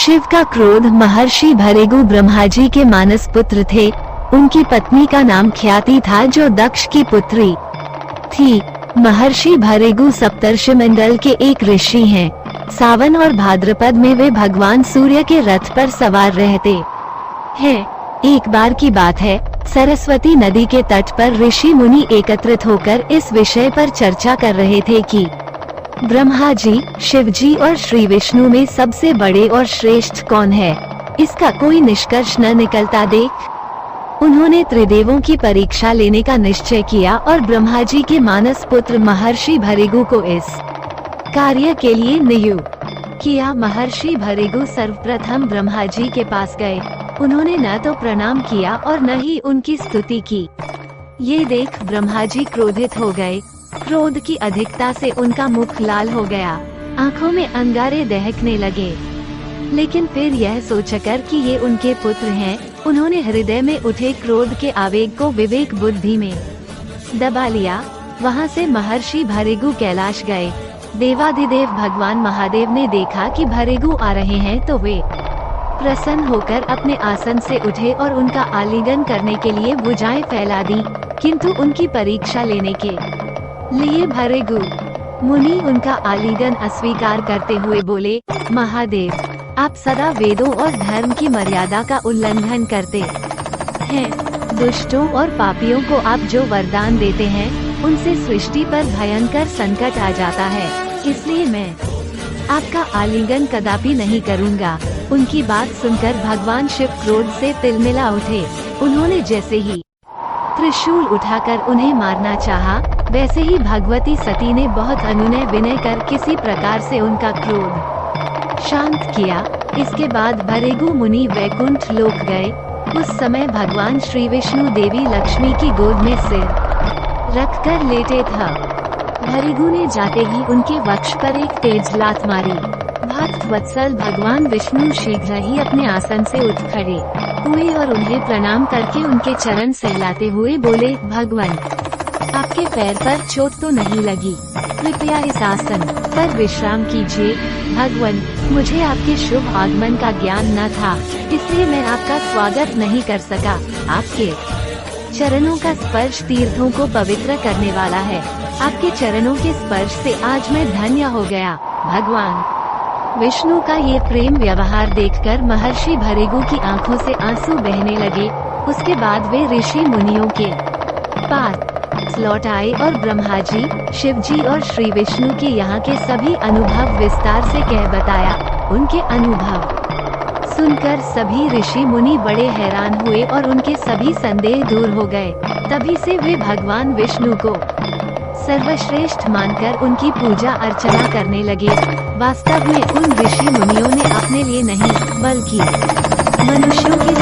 शिव का क्रोध। महर्षि भृगु ब्रह्मा जी के मानस पुत्र थे। उनकी पत्नी का नाम ख्याति था, जो दक्ष की पुत्री थी। महर्षि भृगु सप्तर्षि मंडल के एक ऋषि हैं। सावन और भाद्रपद में वे भगवान सूर्य के रथ पर सवार रहते हैं। एक बार की बात है, सरस्वती नदी के तट पर ऋषि मुनि एकत्रित होकर इस विषय पर चर्चा कर रहे थे कि ब्रह्मा जी, शिव जी और श्री विष्णु में सबसे बड़े और श्रेष्ठ कौन है। इसका कोई निष्कर्ष न निकलता देख उन्होंने त्रिदेवों की परीक्षा लेने का निश्चय किया और ब्रह्मा जी के मानस पुत्र महर्षि भृगु को इस कार्य के लिए नियुक्त किया। महर्षि भृगु सर्वप्रथम ब्रह्मा जी के पास गए। उन्होंने न तो प्रणाम किया और न ही उनकी स्तुति की। ये देख ब्रह्मा जी क्रोधित हो गए। क्रोध की अधिकता से उनका मुख लाल हो गया, आंखों में अंगारे दहकने लगे। लेकिन फिर यह सोचकर कि ये उनके पुत्र हैं, उन्होंने हृदय में उठे क्रोध के आवेग को विवेक बुद्धि में दबा लिया। वहाँ से महर्षि भृगु कैलाश गए। देवाधिदेव भगवान महादेव ने देखा कि भृगु आ रहे हैं तो वे प्रसन्न होकर अपने आसन से उठे और उनका आलिंगन करने के लिए भुजाएं फैला दी। किंतु उनकी परीक्षा लेने के लिए भृगु मुनि उनका आलिंगन अस्वीकार करते हुए बोले, महादेव, आप सदा वेदों और धर्म की मर्यादा का उल्लंघन करते हैं। दुष्टों और पापियों को आप जो वरदान देते हैं, उनसे सृष्टि पर भयंकर संकट आ जाता है। इसलिए मैं आपका आलिंगन कदापि नहीं करूँगा। उनकी बात सुनकर भगवान शिव क्रोध से तिलमिला उठे। उन्होंने जैसे ही त्रिशूल उठाकर उन्हें मारना चाहा, वैसे ही भगवती सती ने बहुत अनुनय विनय कर किसी प्रकार से उनका क्रोध शांत किया। इसके बाद भृगु मुनि वैकुंठ लोक गए। उस समय भगवान श्री विष्णु देवी लक्ष्मी की गोद में सिर रखकर लेटे था। भृगु ने जाते ही उनके वक्ष पर एक तेज लात मारी। भक्त वत्सल भगवान विष्णु शीघ्र ही अपने आसन से उठ खड़े हुए और उन्हें प्रणाम करके उनके चरण सहलाते हुए बोले, भगवान, आपके पैर पर चोट तो नहीं लगी? कृपया इस आसन पर विश्राम कीजिए। भगवान, मुझे आपके शुभ आगमन का ज्ञान न था, इसलिए मैं आपका स्वागत नहीं कर सका। आपके चरणों का स्पर्श तीर्थों को पवित्र करने वाला है। आपके चरणों के स्पर्श से आज मैं धन्य हो गया। भगवान विष्णु का ये प्रेम व्यवहार देखकर महर्षि भृगु की आंखों से आंसू बहने लगे। उसके बाद वे ऋषि मुनियों के पास लौट आए और ब्रह्मा जी, शिव जी और श्री विष्णु के यहाँ के सभी अनुभव विस्तार से कह बताया। उनके अनुभव सुनकर सभी ऋषि मुनि बड़े हैरान हुए और उनके सभी संदेह दूर हो गए। तभी से वे भगवान विष्णु को सर्वश्रेष्ठ मानकर उनकी पूजा अर्चना करने लगे। वास्तव में उन ऋषि मुनियों ने अपने लिए नहीं, बल्कि मनुष्यों की